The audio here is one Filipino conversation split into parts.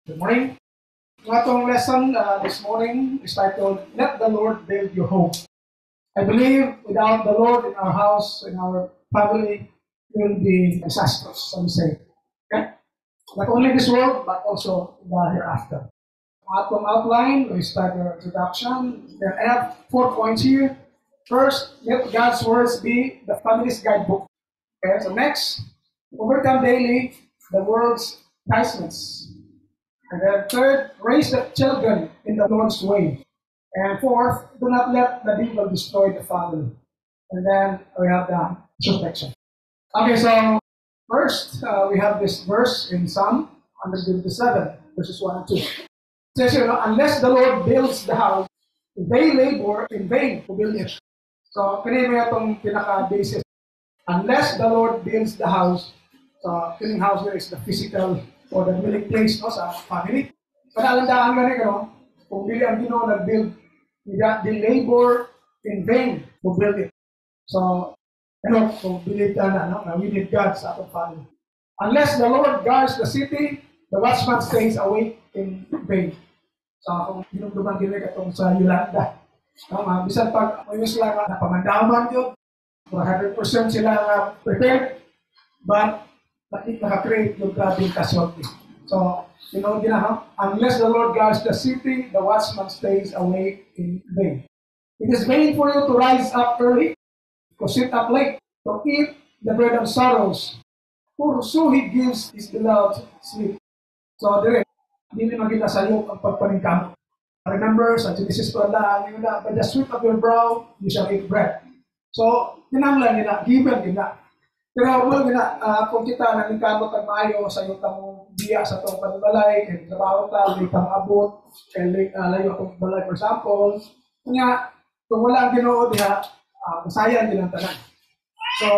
Good morning. Ang atong lesson this morning is titled, Let the Lord Build Your Home. I believe without the Lord in our house, in our family, it will be disastrous, some say. Okay? Not only this world, but also the hereafter. Ang atong outline, we start our introduction. Then I have 4 points here. First, let God's words be the family's guidebook. Okay, so next, overcome daily the world's enticements. And then third, raise the children in the Lord's way. And fourth, do not let the devil destroy the family. And then we have the protection. Okay, so first we have this verse in Psalm 157, verses 1 and 2. It says, unless the Lord builds the house, they labor in vain to build it. So, kanina itong pinaka-basis. Unless the Lord builds the house, so, building house there is the physical or the dwelling place sa family. Panalandaan nga kung dili ang Ginoo nag-build, they labor in vain to build it. So, kung believe na we need God sa atong family. Unless the Lord guards the city, the watchman stays awake in vain. So, kung dinumduman din katong sa Yolanda, bisan pag may sila nga napamandaman yun, 100% sila prepared, but naka-create yung grabing casualty. So, unless the Lord guards the city, the watchman stays awake in vain. It is vain for you to rise up early, to sit up late, to eat the bread of sorrows, for so He gives His beloved sleep. So, direct, hindi magkita sa iyo ang pagpaningkamo. Remember, sa Genesis 12, by the sweat of your brow, you shall eat bread. So, kinanglan nila, given nila. Pero kung kita naningkamot ang maayo sa iyong tamong biya sa itong panibalay, kaya trabaho ka, hindi ka maabot, kaya layo akong balay, for example, kung wala ang Ginoo diha, masayang din ang tanan. So,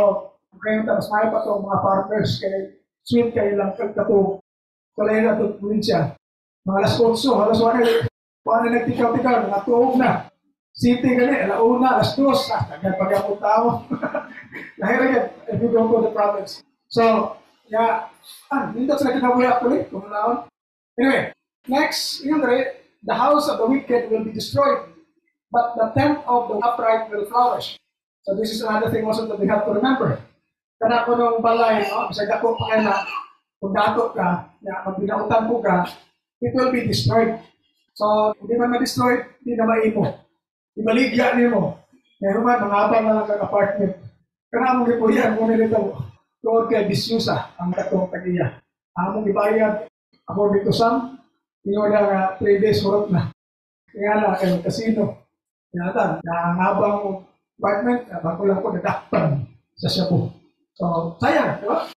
kayo mas maayo pa itong mga farmers, kaya sweet kayo lang kagkatong kalay na itong provincia. Mga alas 8, alas 1 nagtikaw-tikaw, mga tuog na. City gani, alauna, alas 2, nagpagay akong tao. Nahiragyan, if you go to the province. So, hindi sila kinabuhi actually, kung naon. Anyway, next, the house of the wicked will be destroyed, but the tent of the upright will flourish. So this is another thing also that we have to remember. Kana ko nung balay, bisag ako pa na, kung dato ka, magbinautan po ka, it will be destroyed. So, hindi man ma-destroy, hindi na maimo. Ibaligya niyo mo. Ngayon man, mga abang na lang kag-apartment. Kana mong ipuyan, kung nilito, tuod kay bisyusa, ang katong tag-iya. Among ibayad, ako dito sam, yun na 3 days hurot na. Kaya na, casino. Kaya ang abang mo apartment, bago lang ko nadakpan sa Cebu. So, sayang, di ba?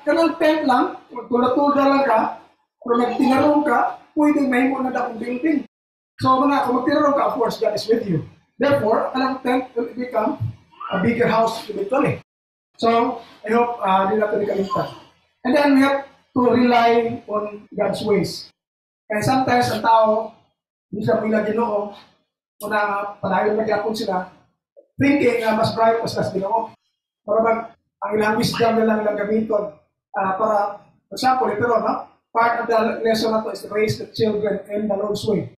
Kanang tent lang, kung tulad-tulad lang ka, kung nagtinarong ka, pwede may mo na dakong building. So, kung magtinarong ka, of course, God is with you. Therefore, kanang tent will become a bigger house eventually. So, I hope di natin nakalimtan. And then we have to rely on God's ways. Kaya sometimes ang tao, hindi siya pila Ginoo, kung padayon magyapon sila, thinking mas bright, mas Ginoo. Para ang ilang wisdom na lang ilang gamiton. Para, for example, ito part of the lesson na to is to raise the children in the Lord's way.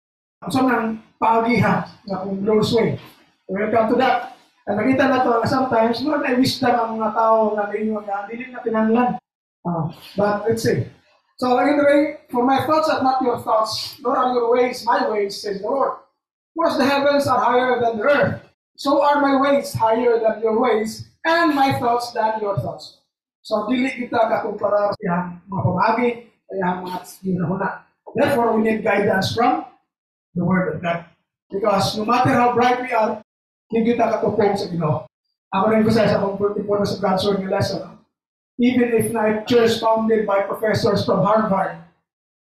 Ang ng paagihan na kung Lord's way. Welcome to that. At nakita na to, sometimes, Lord, I wish na ang mga tao na ninyo na hindi na pinanglan. But let's see. So anyway, for my thoughts are not your thoughts, nor are your ways my ways, says the Lord. For as the heavens are higher than the earth, so are my ways higher than your ways, and my thoughts than your thoughts. So dili kita kakumpara sa mga pamagi, kaya mga ginahuna. Therefore, we need guidance from the Word of God. Because no matter how bright we are, hindi kita katupong sa Ginoo. Ako na-emphasize akong importance of God's Word ng lesson. Even if na church founded by professors from Harvard,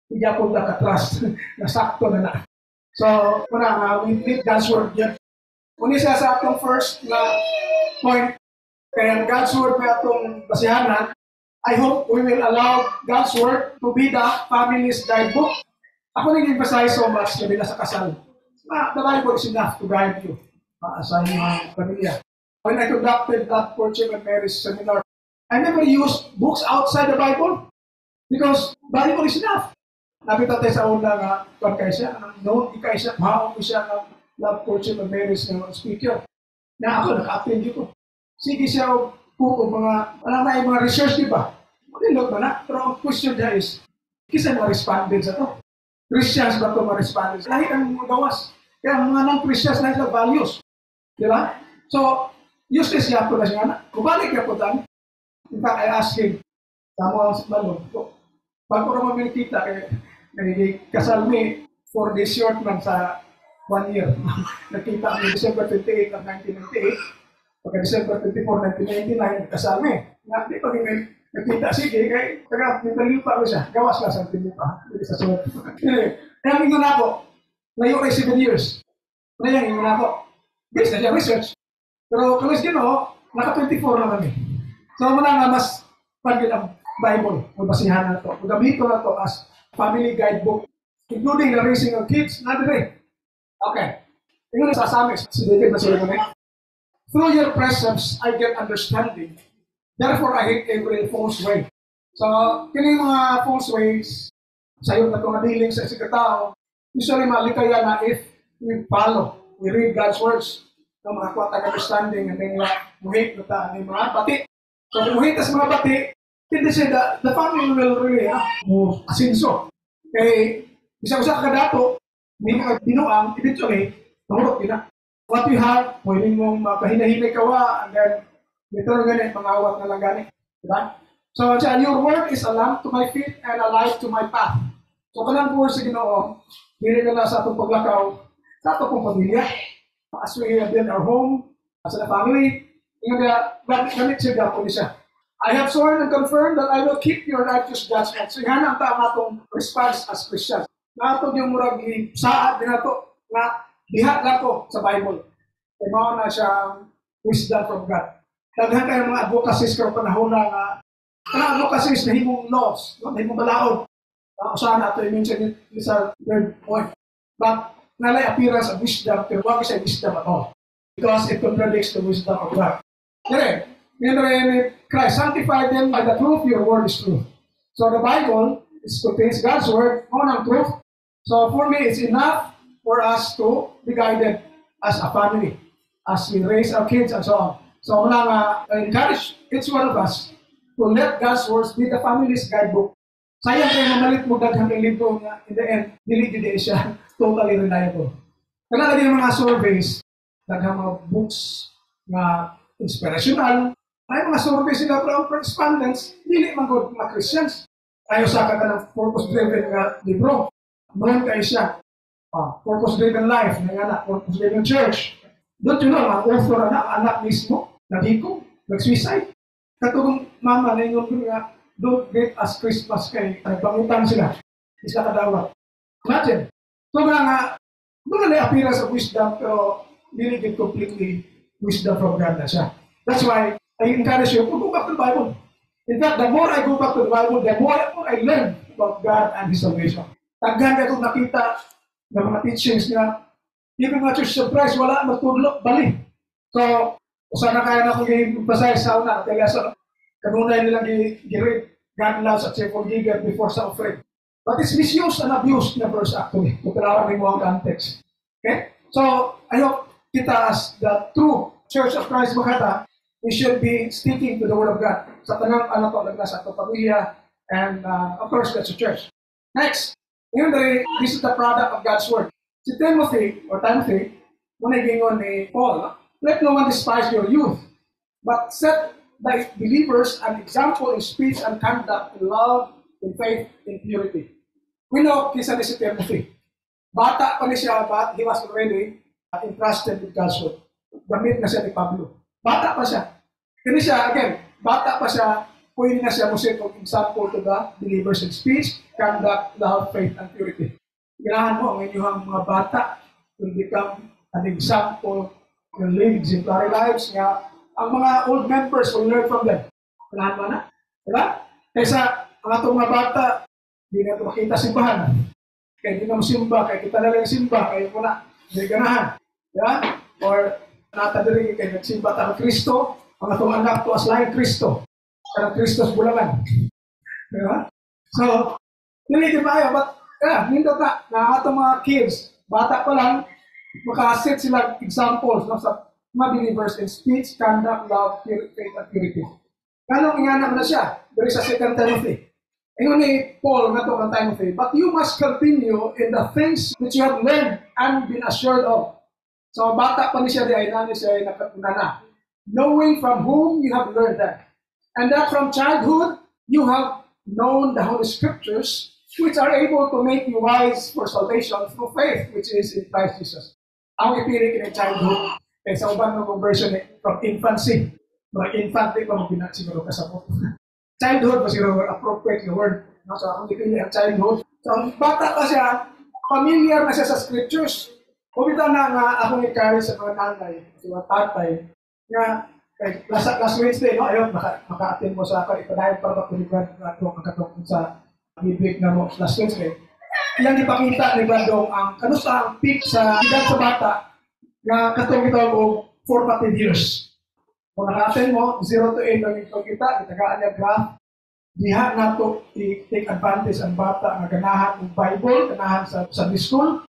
hindi ako nakatrust na sakto na. So, we need God's Word yan. Kung isa sa atong first na point, kaya God's Word may atong basihanan, I hope we will allow God's Word to be the family's guidebook. Ako nag-emphasize so much na sa kasal. The Bible is enough to guide you sa inyong pamilya. When I conducted that courtship and marriage seminar, I never used books outside the Bible because Bible is enough. nakita tayo sa una nga, kung kayo siya, noon, ikay siya, mahaong siya ng love coaching of marriage ng speaker. Na ako, naka-attend dito. Sige siya, kung mga research, di ba? Malilog ba na? Pero ang question niya is, kisa mga respondents ito. Christians ba ito mga respondents? Lahi ang mga gawas. Kaya mga non-Christians na sila values. Di ba? So, useless niya po na siya na. Kubalik niya po tayo. In fact, I asked him, tama ang malog. Bago naman minikita, kasal me for this short man sa 1 year. Nakita kami December 28 of 1998. Pagka December 24, 1999, kasal me. Hindi pa rin nakita, sige, kaya nagalipa ko siya. Gawas ka sa tinipa. Hindi sa suot. Kaya ingon ako, layo kay 7 years. Kaya ingon ako, based na siya research. Pero kung naka-24 na kami. So, muna nga mas pagod ang Bible, magbasihan na ito. Magamit ko na ito as family guidebook, including the raising of kids. Nadire. Okay. Tingnan sa amin. Si David na sila kami. Through your precepts, I get understanding. Therefore, I hate every false way. So, kini mga false ways, sayo na itong dealing sa sikatao, usually malikaya na if we follow, we read God's words, na mga kwatang understanding, and then muhit na ta, mga pati. So, muhit sa mga pati, hindi siya, the family will really asinso. Kaya, isa-isa ka dato, may mga binuang, eventually, mahurot yun na. What you have, pwede mong mapahinahinay kawa, and then, later ganit, mangawat na lang ganit. Diba? So, your word is a lamp to my feet and a light to my path. So, kanang po sa Ginoo, hindi na sa atong paglakaw, sa atong pamilya, as we have been our home, as a family, ganit siya po niya. I have sworn and confirmed that I will keep your righteous judgment. So, yan ang atong response as Christians. Nato yung murag saad din nato na diha lang ko sa Bible. Kaya mao na siya wisdom from God. Daghan kayo mga advocacies karon panahon na advocacies na himong laws, na himong balaod. Usahan nato i-mention sa third point. But nalay appearance of wisdom, pero wag siya wisdom at all. Because it contradicts the wisdom of God. Dire, Christ sanctified them by the truth, your word is true. So the Bible contains God's word on ang truth. So for me, it's enough for us to be guided as a family, as we raise our kids and so on. So I encourage each one of us to let God's words be the family's guidebook. Sayang kayo mamalit mo daghang libro nga, in the end, dili siya totally reliable. Kaya lagi mga surveys, daghang mga books na inspirational, ay mga surveys sila from respondents, dili man ko mga Christians. Tayo sa ka ng purpose-driven nga libro. Noon kayo siya. Purpose-driven life, purpose-driven church. Don't you know, ang author anak mismo, nagiko, nag-suicide. Katulong mama na yung nga, don't get as Christmas kay nagpangutan sila. Isa kadawat. Imagine. So nga, doon na appearance of wisdom, pero hindi get completely wisdom from God na siya. That's why I encourage you to go back to the Bible. In fact, the more I go back to the Bible, the more I learn about God and His salvation. Taghan ka kung nakita ng mga teachings niya, even mga church surprise, wala matulog, bali. So, sana kaya na akong i-emphasize sa una, kaya sa kanunay nilang i-read, God loves at cheerful giver before sa offering. But it's misused and abused na verse actually. Kung mo ang context. Okay? So, I hope kita as the true Church of Christ Makata, we should be sticking to the Word of God. Sa tanang sa atong pamilya, and of course, that's the church. Next, this is the product of God's Word. Si Timothy, gingon ni Paul, let no one despise your youth, but set thy believers an example in speech and conduct, in love, in faith, in purity. We know, kisa ni si Timothy. Bata pa ni siya, but he was already entrusted with God's Word. Gamit na siya ni Pablo. Bata pa siya. Kini siya, again, bata pa siya, pwede na siya musit of example to the believers in speech, conduct, love, faith, and purity. Kailangan mo ang inyong mga bata will become an example, will live exemplary lives nga ang mga old members will learn from them. Kailangan mo na. Diba? Kaysa ang atong mga bata, hindi na ito makita simbahan. Kaya hindi na mo simba, kaya kita na lang simba, kaya mo na, hindi ganahan. Diba? Or natadiri kay nagsimba ta ng Kristo, ang atong anak to as laing Kristo. Karang Kristo's bulangan. Diba? So, hindi ba but Kaya, nindot na atong mga kids, bata pa lang, makaset sila examples no, sa mga believers in speech, conduct, love, faith, and purity. Kanong ingana na siya, there is a 2 Timothy. Ingon ni Paul nga to ang Timothy, but you must continue in the things which you have learned and been assured of. So bata pa ni siya di ay nani siya ay nakatungana. Knowing from whom you have learned that. And that from childhood you have known the Holy Scriptures, which are able to make you wise for salvation through faith, which is in Christ Jesus. Ang ipili kini childhood, sa uban ng conversion from infancy. Mga infantry pa mga siguro kasabot. Childhood pa siguro appropriate yung word. No? So ang ipili ang childhood. So ang bata pa siya, familiar na siya sa scriptures. Kumita na nga ako i-carry sa mga nanay, sa mga tatay, nga last Wednesday, no, ayun, maka-attend mo sa akin, ipadayon para makulibran na ito ang katong sa biblik na mo last Wednesday. Iyang ipakita ni Brandong ang kanusta ang peak sa edad sa bata na katong ito o formative years. Kung naka-attend mo, 0 to 8 ang ito kita, itagaan niya graph, diha na ito i-take advantage ang bata na ganahan ng Bible, ganahan sa Sunday school.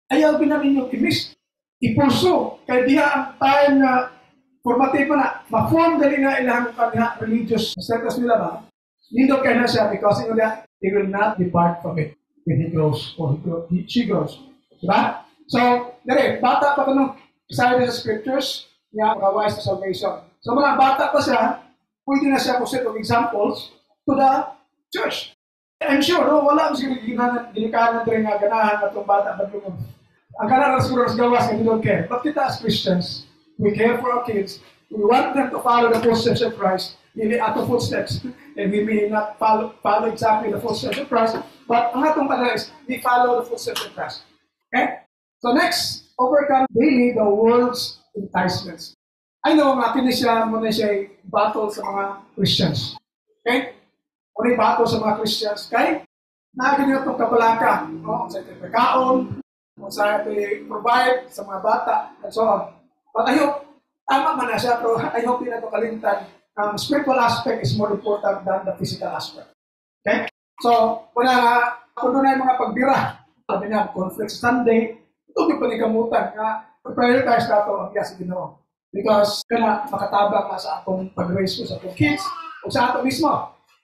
Ayaw binamin yung i-miss, ipulso, kaya diha ang time na formative na, ma-form dali nga ilang kanya religious status nila ba, nindot kayo na siya because he will not depart from it when he grows or she grows. Diba? So, dali, bata pa kung excited sa scriptures, niya makawise sa salvation. So, mga bata pa siya, pwede na siya set of examples to the church. I'm sure, no, wala mo siguro ginikanan rin nga ganahan na itong bata. Ang ganahan siguro sa gawas, we don't care. But kita as Christians, we care for our kids. We want them to follow the footsteps of Christ, maybe at the footsteps. And we may not follow exactly the footsteps of Christ, but ang atong pala is, we follow the footsteps of Christ. Okay? So next, overcome daily the world's enticements. I know, nga kinisya muna siya battle sa mga Christians. Okay? Muna battle sa mga Christians. Okay? Nakaganyan itong kapalaka. No? Sa ito kaon, sa ito provide sa mga bata, and so on. But I hope, tama man na siya, pero I hope din na ito kalimtan. Spiritual aspect is more important than the physical aspect. Okay? So, kung doon na yung mga pagbira, sabi niya, conflict Sunday, ito may panikamutan nga, prioritize na ito ang biya sa Ginoo. Because, kana makatabang na sa atong pag-raise ko sa atong kids, o sa atong mismo.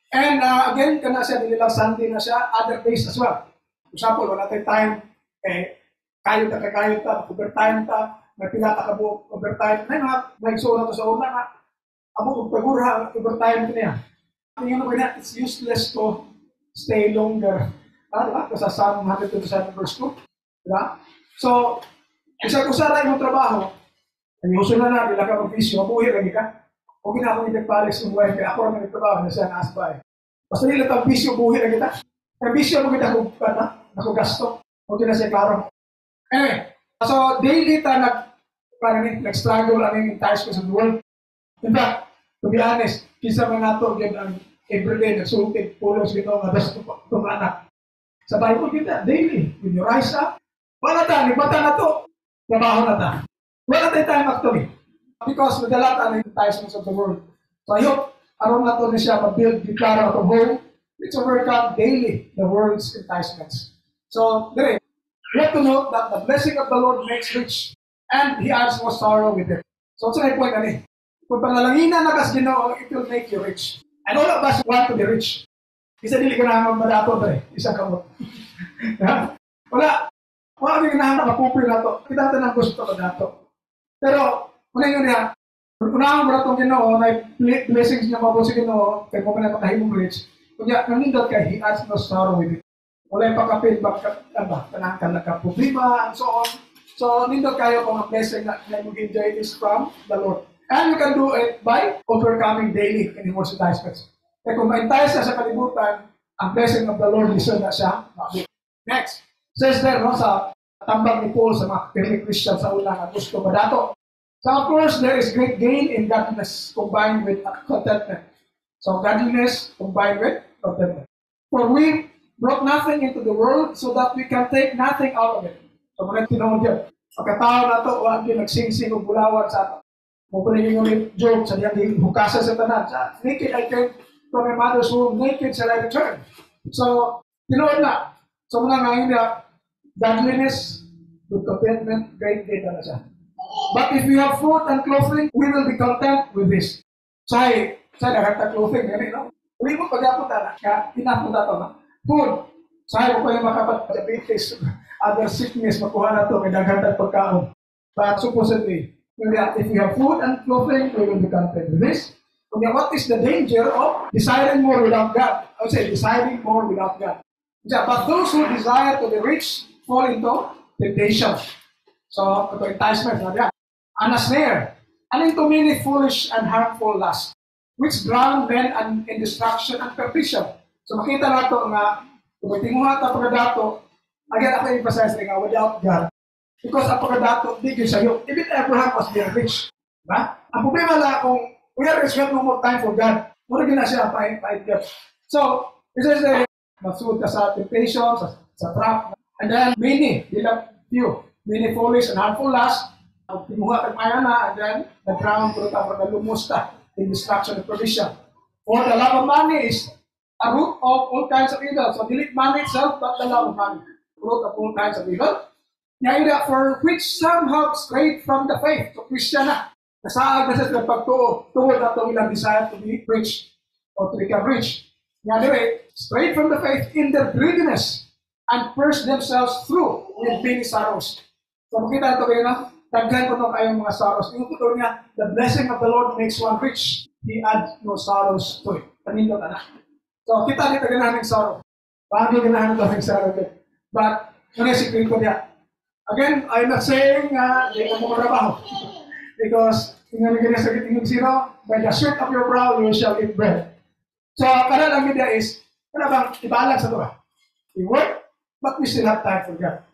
And again, kana siya, dili lang Sunday na siya, other days as well. For example, wala tayong time, kayo ta, overtime ta, may pila ka buok overtime. May mga naigsuon na to sa una nga, amo pagpagura overtime ko niya. Tingnan mo na, it's useless to stay longer. Diba? Kasi sa Psalm 127 verse 2. Diba? So, isa ko sa rin yung trabaho, ang uso na bila ka mag-visyo, mabuhi lagi ka. Huwag na akong nagpalis ng buhay, kaya ako ang nagtrabaho na siya na-asbay. Basta nila itong visyo, buhi lagi ka. Kaya visyo mo kita kung gasto. Huwag na siya klaro. Anyway, so daily tayo nag-struggle ang enticements of the world. In fact, to be honest, kisa man nato ang everyday nagsultid, pulos gito, madas itong anak. Sa Bible kita, daily, when you rise up, wala tayo, nagbata na to, trabaho na tayo. Wala tayo time actually. Because madala tayo ng enticements of the world. So I hope, aron na to na siya mag-build, declare out of home, it's overcome daily the world's enticements. So, dire, we have to note that the blessing of the Lord makes rich, and He adds no sorrow with it. So, what's the point ani? Kung panalangina na kas Ginoo, it will make you rich. And all of us want to be rich. Isa dili ka na madato dre, isang kamot. Wala ka ganahan na mapupil na to. Kita natin ang gusto ka dato. Pero, muna yun niya, unahan mo na itong Ginoo, may blessings niya mabuo sa Ginoo, kaya mo ka na makahimong rich. Kunya, nanindot ka, He adds no sorrow with it. Wala yung pakapil, kanang ka problema, and so on. So, nindot kayo kung ang blessing na mag-enjoy is from the Lord. And you can do it by overcoming daily in the enticements. Kaya kung ma-entice na sa kalibutan, ang blessing of the Lord is na siya. Next, says there, no, sa tambang ni Paul sa mga early Christian sa una na gusto madato. So, of course, there is great gain in godliness combined with contentment. So, godliness combined with contentment. For we brought nothing into the world so that we can take nothing out of it. So, mga tinawag yun. Pagkatao na ito, huwag yung nagsing-sing o bulawat sa ato. Mupunin yung joke sa niyang hukasa sa tanan. Naked I came from my mother's womb, naked shall I return. So, tinawag na. So muna ngayon na, godliness, good contentment, great day na siya. But if we have food and clothing, we will be content with this. Say nakata clothing, gani, no? Uli mo pag-apot na, kaya enough mo na ito, no? Food. Say mo pa yung makapat-diabetes, other sickness, makuha na ito, may daghang pagkaon. But supposedly, if we have food and clothing, we will be content with this. Okay, what is the danger of desiring more without God? I would say, desiring more without God. But those who desire to be rich fall into temptation. So, ito enticement, and a snare, and into many foolish and harmful lusts, which drown men in destruction and perdition. So, makita nato nga, kung tinguha ta pagkadato, again, ako emphasize nga, without God. Because ang pagkadato, di yun sa'yo. Even Abraham was very rich. Diba? Ang problema lang kung we are rich, we have no more time for God. Muna gina siya, pahit God. So, this is a masuod ka sa temptation, sa trap, and then many, di lang few, many foolish and harmful lusts, timuha kag maya na, and then nag-drown ko ito for lumos in destruction and provision. For the love of money is a root of all kinds of evil. So delete money itself, but the love of money, root of all kinds of evil. Ngayon for which some have strayed from the faith. So Christian na, nasaag na sa pagtuo, tuwod na itong ilang desire to be rich or to become rich. Ngayon, strayed from the faith in their greediness and purge themselves through with many sorrows. So makita ito kayo na, daghan ko ito kayong mga sorrows. Yung ito niya, the blessing of the Lord makes one rich. He adds no sorrows to it. Kanino ka na. So kita dito ganahan ng sorrow. Bakit ganahan ito ng sorrow? But, ano yung sikrito niya? Again, I'm not saying hindi ka mo trabaho. Because, tingnan nyo sa tingin sino, by the sweat of your brow, you shall eat bread. So, kada lang media is, ano bang i-balance ito ba? We work, but we still have time for God.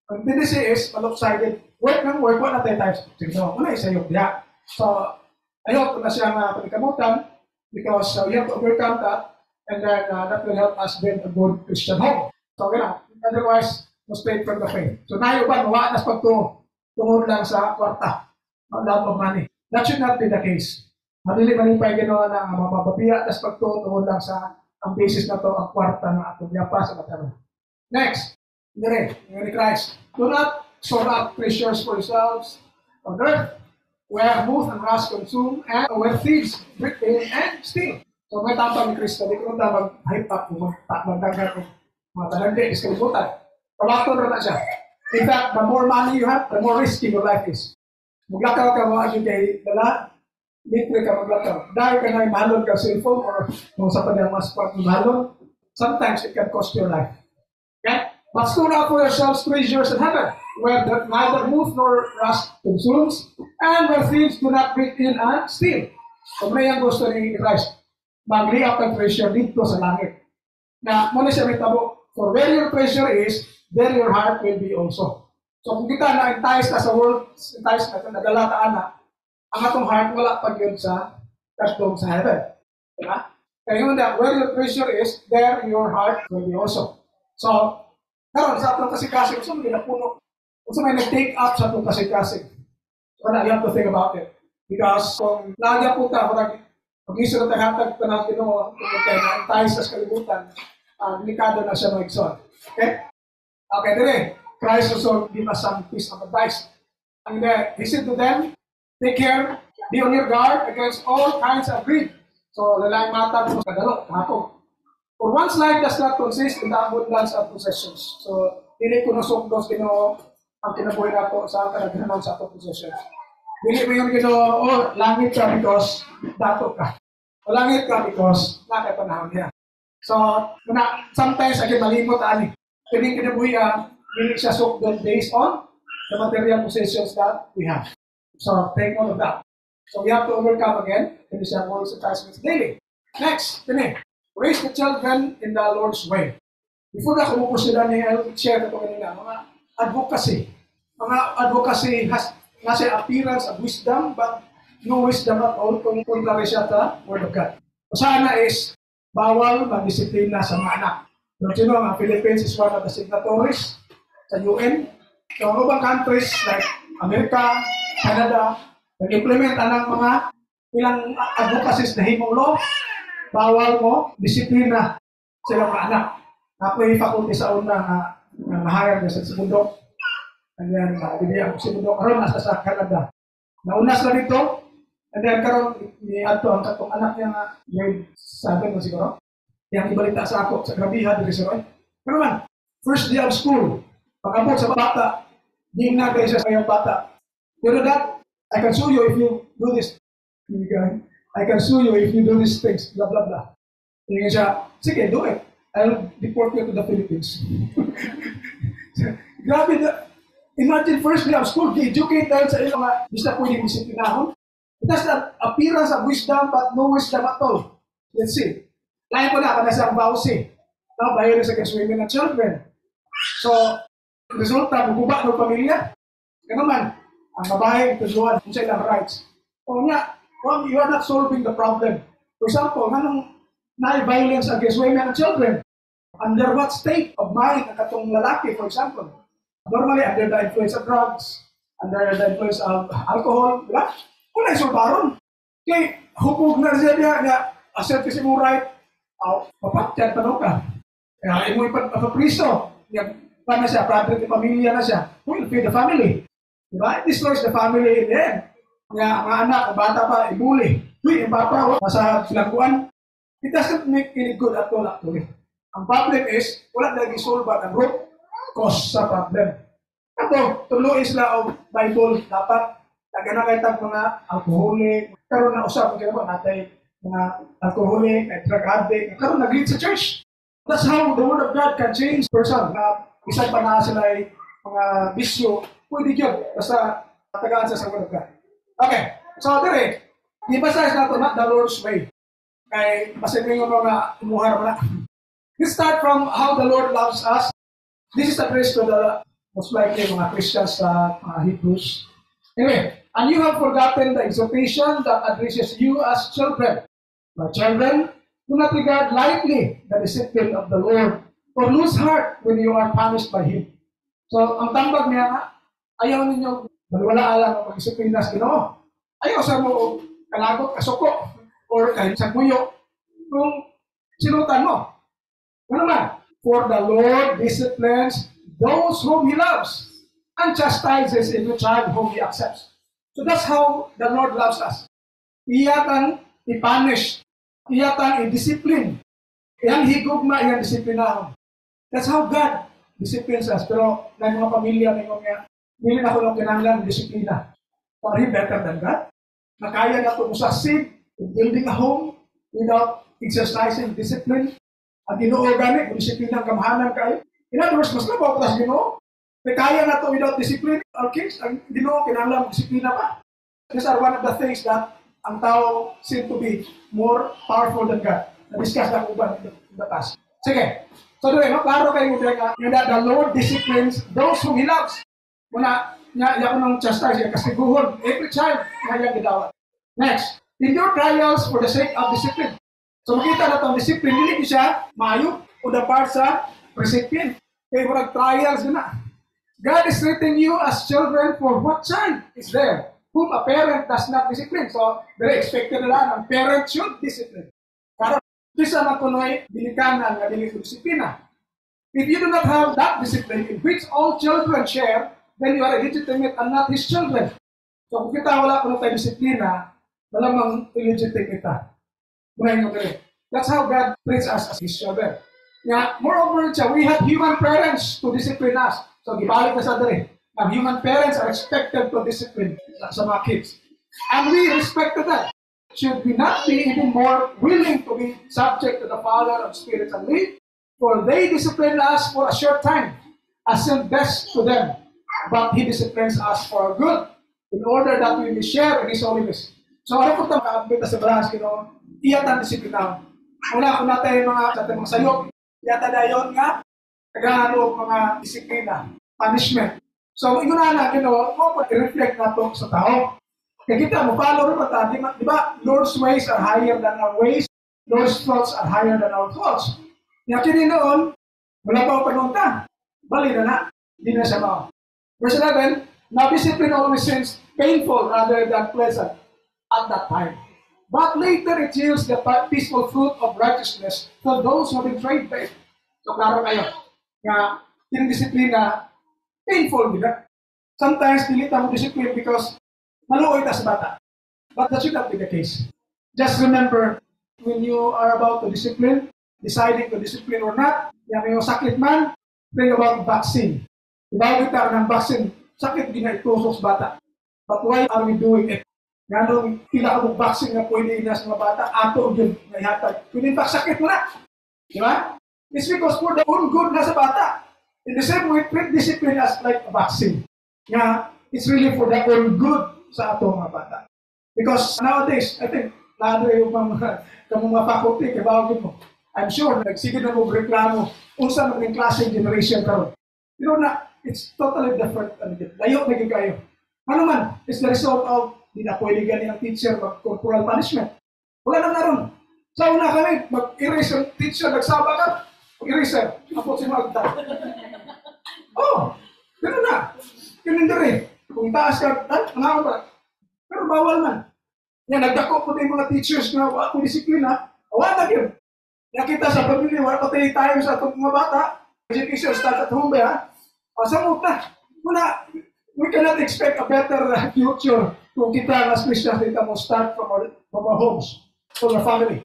Ang tendency is, lopsided. Work ng work, wala tayo time. So, una isayok diya. So, I hope na siya panikamutan because we have to overcome that and then that will help us build a good Christian home. So, gano'n. Otherwise, no straight from the faith. So, nayo ba, mawa nas pagtungod lang sa kwarta. Ang love of money. That should not be the case. Madili pa yung gano'n na mapapabiya nas pagtungod lang sa ang basis na to ang kwarta na atong yapa sa mataro. Next, ni Christ. Do not store up treasures for yourselves on earth, where moth and rust consume, and where thieves break in and steal. So may tampang ni Kristo, di ko na mag-hype up mo, magdagar ko, mga talagay, is kalimutan. Palaton na siya. In fact, the more money you have, the more risky your life is. Maglakaw ka mga agyo kay dala, litre ka maglakaw. Dahil ka na imalon ka cellphone or kung sa kanyang mas part imalon, sometimes it can cost your life. Okay? But store up for yourselves treasures in heaven, where neither moth nor rust consumes, and where thieves do not break in and steal. So may ang gusto ni Christ, mag-lay up ang treasure dito sa langit. Na muna siya may tabo, for where your treasure is, there your heart will be also. So kung kita na-entice na sa world, entice na nagalataan na, ang atong heart wala pag yun sa kastong sa heaven. Diba? Kaya yun na, where your treasure is, there your heart will be also. So, karon sa atong kasikasig, so may napuno. Kung may nag-take up sa atong kasikasig, so you have to think about it. Because kung lagya po ta, pag-iso na tagatag pa natin kung kayo na-entice sa kalibutan, delikado na siya mag-exon. Okay? Okay, dire. Christ also give us some piece of advice. And he said to them, take care, be on your guard against all kinds of greed. So, lalayang mata mo sa kadalo, hapong. For one's life does not consist in the abundance of possessions. So, hindi ko nasukdos Ginoo ang kinabuhi nato sa kanaghanan sa atong possessions. Hindi mo yung Ginoo, langit ka because dato ka. O langit ka because nakapanahon niya. So, sometimes again malimot ani. Kini kinabuhi hindi siya sukdon based on the material possessions that we have. So, take note of that. So, we have to overcome again. Hindi siya more enticements daily. Next, raise the children in the Lord's way. Before na kumupo sila ni share ito kanina, mga advocacy. Mga advocacy has a appearance of wisdom, but no wisdom at all kung contrary siya sa Word of God. So sana is bawal magdisiplina sa mga anak. Pero sino, ang Philippines is one of the signatories sa UN. So ang ibang countries like America, Canada, nag-implement ang mga ilang advocacies na himong law, bawal mo, disiplina sila mga anak. Ako'y faculty sa una na na-hire niya sa bundok. And then, bibigyan ko si bundok. Karoon, nasa sa Canada. Naunas na dito. And then, karoon, ni-ato ang katong anak niya nga, grade 7 mo siguro. Yang ibalita sa ako, sa grabihan, dito si Roy. Pero man, first day of school, pag-abot sa bata, di na kayo sa kayong bata. You know that? I can sue you if you do this. I can sue you if you do these things. Blah, blah, blah. Tingin siya, sige, do it. I'll deport you to the Philippines. Grabe na. Imagine first day of school, di-educate dahil sa iyo mga di na pwedeng disiplinahon. It has the appearance of wisdom, but no wisdom at all. Let's see. Lain ko na, kada sa bawsi. Now, violence against women and children. So, resulta, bububa ng pamilya. Kaya naman, ang babae, tujuan, kung sa ilang rights. O nga, well, you are not solving the problem. For example, anong na-violence against women and children? Under what state of mind ang katong lalaki, for example? Normally, under the influence of drugs, under the influence of alcohol, di ba? Kung naisulbaron, kaya hupog na siya niya, assert kasi mo right, mapatyan pa daw ka. Kaya mo ipapriso, paano siya, product ng pamilya na siya, who will feed the family? Di ba? It destroys the family in the end. Kaya mga anak, ang bata pa, ibuli. Uy, yung papa, nasa silangguan. It doesn't make any good at all actually. Ang problem is, wala na nag-solve ang root cause sa problem. Ito, tuloy sila o Bible, dapat naganakitag mga alcoholic, karoon na usap, kaya ba natin mga alcoholic, drug addict, karoon nag-lead sa church. That's how the Word of God can change person. Isang pa na sila ay mga bisyo, pwede yun, basta tagaan sa Word of God. Okay, so dire, i-emphasize natin not the Lord's way. Kay masabi yung mga umuhar na. Let's start from how the Lord loves us. This is addressed to the most likely mga Christians sa Hebrews. Anyway, and you have forgotten the exhortation that addresses you as children. My children, do not regard lightly the discipline of the Lord, or lose heart when you are punished by Him. So, ang tambag niya nga, ayaw ninyo balwala lang ang pag-disiplina sa Ginoo. Ayaw sa mo kalagot, kasuko, or kahit sa kuyo, kung sinutan mo. Ano man? For the Lord disciplines those whom He loves, and chastises every child whom He accepts. So that's how the Lord loves us. Iyatang i-punish, iyatang i-discipline, iyang higugma, iyang disiplinahan. That's how God disciplines us. Pero may mga pamilya, may mga hindi na ako ng kinanglan disiplina. Are you better than God? Nakaya na ito succeed in building a home without exercising discipline. Ang Ginoo gani, kung disiplina ang kamahanan kayo. In other words, mas nabaw ko sa Ginoo. May kaya na ito without discipline. Okay, ang Ginoo, kinanglan, disiplina pa. These are one of the things that ang tao seem to be more powerful than God. Na-discuss na uban in the past. Sige. So doon, klaro kayo mo nga, the Lord disciplines those whom He loves. Muna, niya ko ng chastise, kasiguhon, every child, kaya gidawat. Next, endure trials for the sake of discipline. So makita na itong discipline, hindi siya maayo o dapat sa recipient. Kaya kung trials na. God is treating you as children for what child is there? Whom a parent does not discipline. So, very expected na lang, ang parent should discipline. Pero, isa na kunoy, binikanan na disiplina. If you do not have that discipline in which all children share, then you are illegitimate and not His children. So, kung kita wala kuno tayo disiplina, malamang illegitimate kita. That's how God treats us as His children. Yeah, moreover, we have human parents to discipline us. So, gibalik na sa dali. Now, human parents are expected to discipline sa mga kids. And we respect that. Should we not be even more willing to be subject to the Father of spirits and lead? For they discipline us for a short time, as seems best to them. But He disciplines us for our good, in order that we may share in His holiness. So, ano po ito makaabit sa balance, iyatan disiplina. Una, kung natin mga sayok, iyatan na yun nga, naghahanap mga disiplina, punishment. So, igunahan natin, i-reflect na ito sa tao. Kaya kita, follow rin ba di ba? Lord's ways are higher than our ways. Lord's thoughts are higher than our thoughts. Kaya kini noon, wala pa ako panunta. Bali na, hindi na siya mao. Verse 11, now discipline always seems painful rather than pleasant at that time. But later it yields the peaceful fruit of righteousness for those who have been trained by it. So, klaro kayo nga yung disiplina, painful, di ba? Sometimes, pilita mo discipline because maluoy ta sa bata. But that should not be the case. Just remember, when you are about to discipline, deciding to discipline or not, yung sakit man, pray about vaccine. Diba kita ng vaccine, sakit ginaitusok sa bata. But why are we doing it? Nga nung pinakabog vaccine na pwede inas mga bata, ato yun, may hatag. Kunin pa sakit mo na. Diba? It's because for the own good na sa bata. In the same way, treat discipline as like a vaccine. Nga, it's really for the own good sa ato mga bata. Because nowadays, I think, lalo yung mga faculty, kabawagin mo. I'm sure, nagsigid na mo reklamo, unsa maging klaseng generation karon. You know na, it's totally different. Layo naging kayo. Ano man, it's the result of di na pwede gani ang teacher mag-corporal punishment. Wala na naroon. Sa una kami, mag-erase ang teacher, nagsaba ka, mag-eraser. Ako si Magda. Oh, gano'n na. Ganun na rin. Kung taas ka, ano ba? Pero bawal man. Yan, nagdako po din mga teachers na wala kong disiplina. Wala na yun. Nakita sa pamilya, wala patay tayo sa itong mga bata. Education start at home, ha? Pasamot na. Muna, we cannot expect a better future kung kita as Christians dito mo start from our homes, from our family.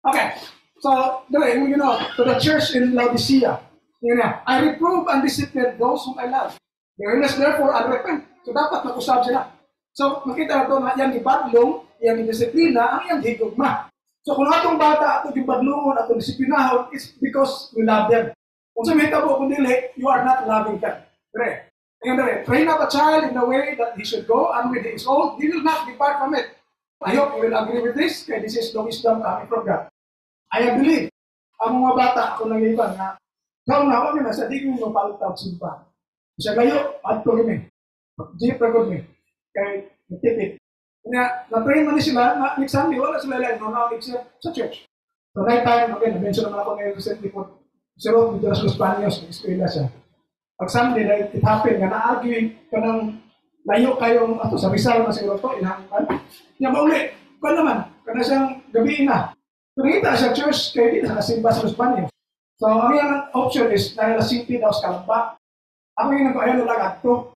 Okay, so, you know, to the church in Laodicea, you know, I reprove and discipline those whom I love. The earnest therefore and repent. So, dapat nakusab sila. So, makita na ito na yan ibadlong, yan disiplina, ang yan higugma. So, kung atong bata, atong ibadlungon, atong disiplinahon, it's because we love them. Kung sa mga tabo, kung dili, you are not loving them. Right? Train up a child in the way that he should go, and when he is old, he will not depart from it. I hope you will agree with this, because this is the wisdom coming from God. I believe, ang mga bata, ako nag-iban na, kauna ko na sa digong mo palutaw simpa. Sa gayo, at ko rin jeep na ko rin. Kaya, matipid. Kaya, na-train mo ni sila, next Sunday, wala sila lang, no-knowledge sa church. So, right time, again, na-mention naman ako ngayon recently po, si Rod, Diyos Los Baños, nag-eskwela siya. Pag Sunday, it happened, nga na-argue ka ng layo kayong, ato, sa Rizal na siguro to, inahangan. Yan, mauli, kung naman, kana siyang gabiin na. So, nakita siya church, kaya di na nakasimba sa Los Baños. So, ang yung option is, dahil na city daw sa Kalamba, ako yung nag-ayaw na lang ato.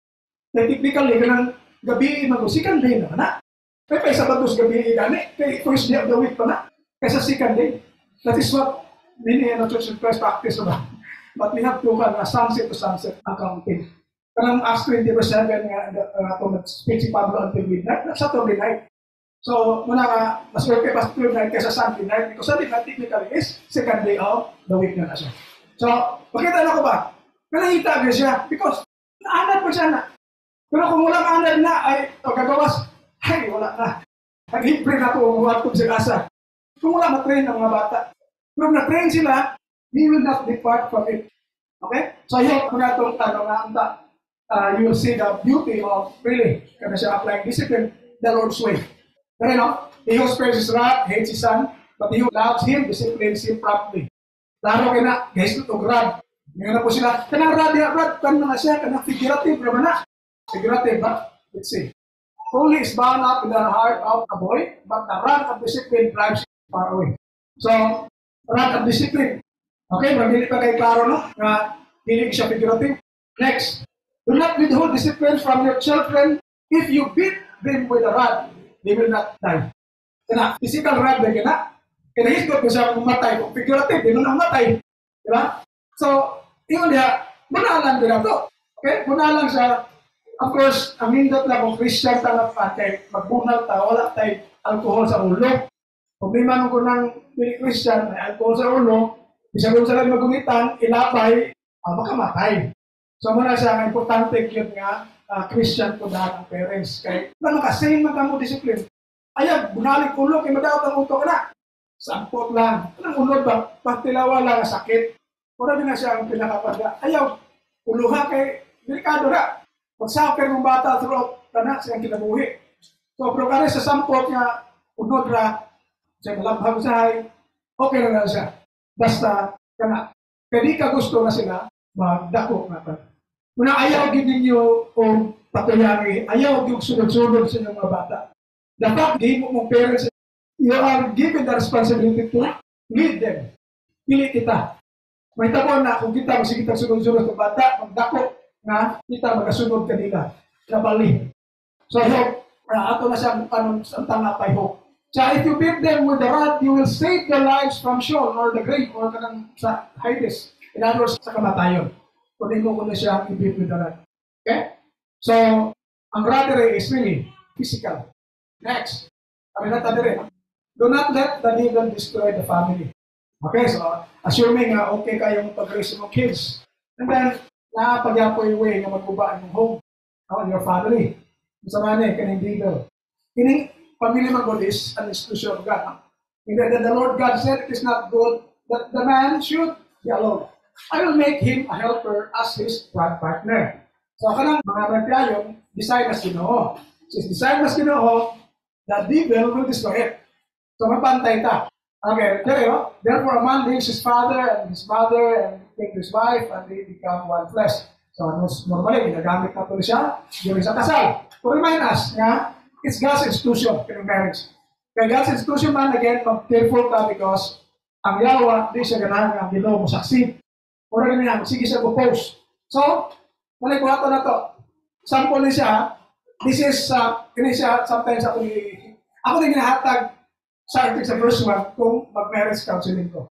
Kaya typically, ganang gabi, mag-second day na na. Kaya pa Sabados gabi gani, kaya first day of the week pa na. Kaya sa second day. That is what many church and Christ practice na. But we have to have a sunset to sunset accounting. Kanang Acts 20:7 nga ako nag-speak si Pablo until midnight, na Saturday night. So, muna nga, mas okay pa Saturday night kaysa Sunday night because Sunday night technically is second day of the week na siya. So, makita na ko ba? Kanahita ka siya because naanad pa siya na. Pero kung walang anad na, ay pagkagawas, ay wala na. Nag-hipre na ito, umuhatog sa kasa. Kung wala matrain ng mga bata. Pero na-train sila, we will not depart from it. Okay? So, yun, kung na itong tanong nga, you will see the beauty of really, kada siya applying discipline, the Lord's way. Pero he who spares his wrath, hates his son, but he who loves him, disciplines him properly. Laro kayo na, guys, ito rod. Ngayon na po sila, kanang rod, kanang na siya, kanang figurative, naman na. Figurative, but let's see. Holy is bound up in the heart of a boy, but the rod of discipline drives him far away. So, rod of discipline. Okay, magdili pa kayo klaro, no? Na hindi siya figurative. Next, do not withhold discipline from your children. If you beat them with a rod, they will not die. Kaya, physical rod na kina. Kaya hisgot mo siya kung matay. Kung figurative, di mo na matay. Diba? So, yun niya, bunalan din ito. Okay? Bunalan siya. Of course, ang hindot lang kung Christian talap kay magbunal ta, wala tayo alcohol sa ulo. Problema mo kung nang Christian, may alcohol sa ulo, isa kung sila magumitan, ilapay, makamatay. So, muna siya, ang importante yun nga, Christian po dahil ang parents. Kaya, ano ka, same man ka mo discipline. Ayaw, bunalik ulo, kaya madawat ang uto ka na. Sampot lang. Anong unod ba? Pagtilawa lang, sakit. Mura din na siya ang pinakapada. Ayaw, uluha kay delikado na. Pag-suffer ng bata throughout na siyang kinabuhi. So, pero kaya sa sampot nga, unod ra, siya malabhang sahay, okay na siya. Basta, kana. Kaya di ka gusto na sila, magdako na pa. Muna ayaw gid ninyo o patuyari, ayaw gid sunod-sunod sa inyong mga bata. Dapat di mo mong parents, you are given the responsibility to lead them. Pili kita. May tabo na kung kita masigitang sunod-sunod ng bata, magdako na kita magasunod kanila. Nabali. So I hope, ato na siya anong tanga pa I hope. So if you beat them with the rod, you will save their lives from Sheol or the grave or kanang sa Hades. In other words, sa kamatayon. Kung mo ko na siya i-beat with the rod. Okay? So, ang rod is really physical. Next. Do not let the devil destroy the family. Okay, so assuming okay kayong pag-raise mo kids, and then napagyapo yung way na magubaan yung home, your family. Masama na kaning devil. Kining family man God is an institution of God. The Lord God said it is not good that the man should be alone. I will make him a helper as his partner. So kanang mga magpiayon, decide mas Ginoo. Since decide mas Ginoo, the devil will destroy it. So mapantay ta. Okay, therefore a man leaves his father and his mother and takes his wife and they become one flesh. So normally, ginagamit na ito siya during sa kasal. To remind us nga, it's God's institution in marriage. Kaya God's institution man, again, careful ka because ang yawa, di siya ganahan ang Ginoo mo succeed. Or ganyan, sige siya go-post. So, malay ko na to. Sample ni siya, this is, sometimes ako na ginahatag sa article sa verse 1 kung mag-marriage counseling ko.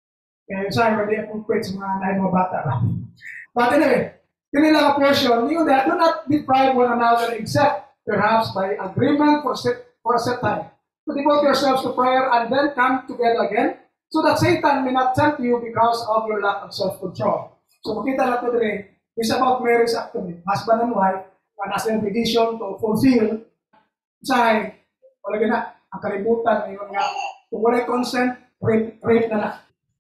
Kaya sa hindi akong preach sa mga bata. But anyway, kanila ka portion, do not deprive one another except perhaps by agreement for a set time. To devote yourselves to prayer and then come together again so that Satan may not tempt you because of your lack of self-control. So makita na ito rin, it's about marriage actually. Husband and wife, nasa obligation to fulfill. Say, wala na, ang kalimutan ngayon nga, kung wala consent, rape na na.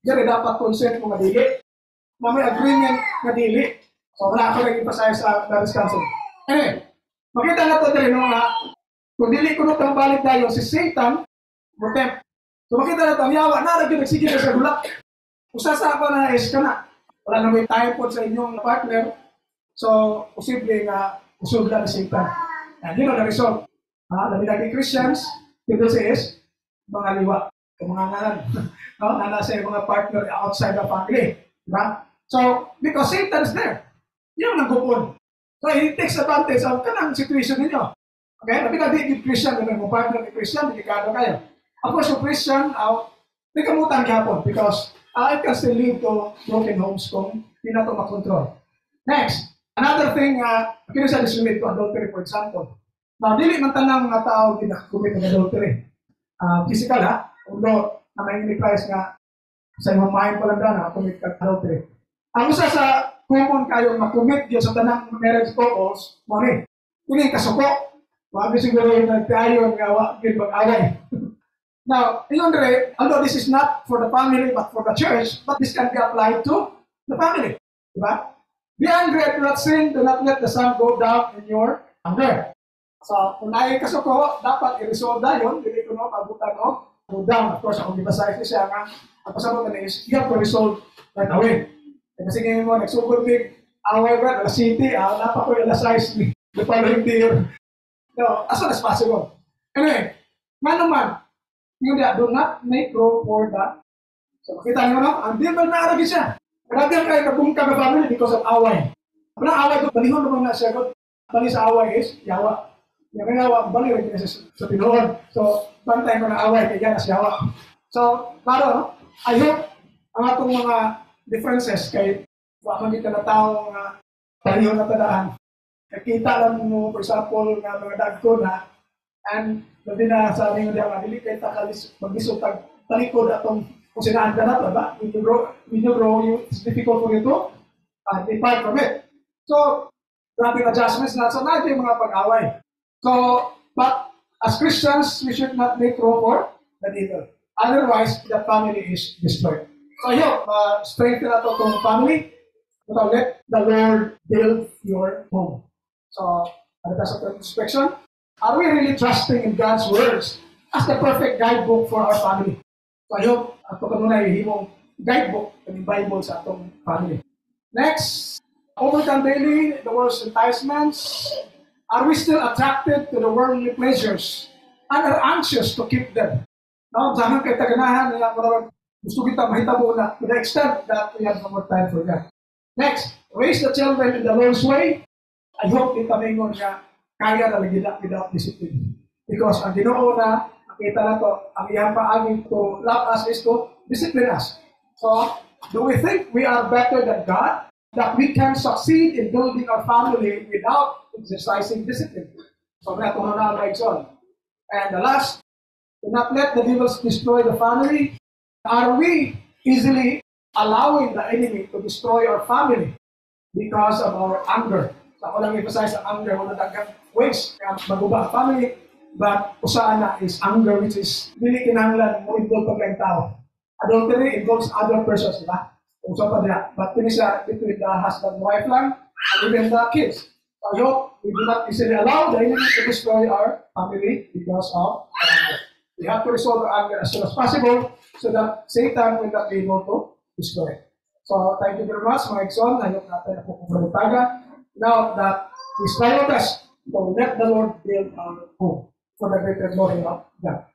Diyan dapat consent mo madili. Na may agreement madili. So wala ako nag-ipasaya sa marriage counseling. Anyway, makita na ito rin nga, kung dili ko nung balik tayo, si Satan, motem. So makita na ito, ang yawa, naragyo nagsigil na sa gulak. Kung sasama na is ka na, wala na may time po sa inyong partner, so posible nga usubla ni Satan. And you know the result. Dami-dami Christians, people says, mga liwa, mga ngalan, no? Na nasa mga partner outside the family. Diba? So, because Satan is there. Yun ang nagpupun. So, he takes advantage of kanang situation ninyo. Okay? Nabi na di Christian, yung partner ni Christian, delikado kayo. Of course, yung Christian, may kamutan gapon because it can still lead to broken homes kung hindi na ito makontrol. Next, another thing, kinasa is relate to adultery, for example. Now, dili man tanang mga tao gina-commit ng adultery. Physical although na may implies nga sa imong mind pa lang na commit ka adultery. Ang isa sa common kayo makommit yun sa tanang marriage couples, mali. Kini kasuko. Wag siguro yung nagtayo nga wag mag-away. Now, although this is not for the family but for the church, but this can be applied to the family. Diba? Be angry at not sin, do not let the sun go down in your anger. So, kung nai kasuko, dapat i-resolve na yun, hindi ko pabutan go down. Of course, kung ibasay siya nga, ang pasabot na is, you have to resolve right away. Kasi ngayon mo, nagsugod big, away ba, the city, napa ko yung size ni the following year. No, as soon as possible. Anyway, man naman, do not make room for that. So, makita niyo na, ang devil na aragi siya. Grabe kayo kabungka na family because of away. Ang away ko, balihon naman na siya, bali sa away is, yawa. Yung yawa, bali rin niya sa pinuhon. So, bantay mo na away, kaya na siya yawa. So, klaro, I hope ang atong mga differences kay wakang kita na tao nga balihon na tadaan. Nakita lang mo, for example, nga mga dagko na and labi na sabi nga diya nga, dili kayo mag-isot talikod atong kung sinaan ka na ito, ba? When you grow, it's difficult for you to depart from it. So, grabbing adjustments na. So, natin yung mga pag-away. So, but as Christians, we should not make room for the devil. Otherwise, the family is destroyed. So, yun, strengthen na ito itong family. So, let the Lord build your home. So, ano tayo sa inspection? Are we really trusting in God's words as the perfect guidebook for our family? So, ayun, ito ka muna yung guidebook ng Bible sa atong family. Next, overcome daily the world's enticements. Are we still attracted to the worldly pleasures and are anxious to keep them? No, saan kayo taganahan, Gusto kita mahitabo na to the extent that we have no more time for that. Next, raise the children in the Lord's way. I hope kita mingon nga kaya na without discipline. Because ang Ginoo na, nakita na to, ang iyang paagi to love us is to discipline us. So, do we think we are better than God? That we can succeed in building our family without exercising discipline? So, na ito na ang son. And the last, do not let the devils destroy the family. Are we easily allowing the enemy to destroy our family because of our anger? So, ako lang emphasize ang anger, wala dagang ways kaya maguba ang family, but usaan na is anger, which is hindi kinahanglan mo involve pag ang tao. Adultery involves other persons, di ba? Usap pa niya. But this is between the husband and wife lang, and even the kids. So, I hope we do not easily allow the enemy to destroy our family because of anger. We have to resolve our anger as soon as possible so that Satan will not be able to destroy. So, thank you very much, mga son. I hope natin ako kung malutaga. Now that we try our best to let the Lord build our home for the greater glory of God.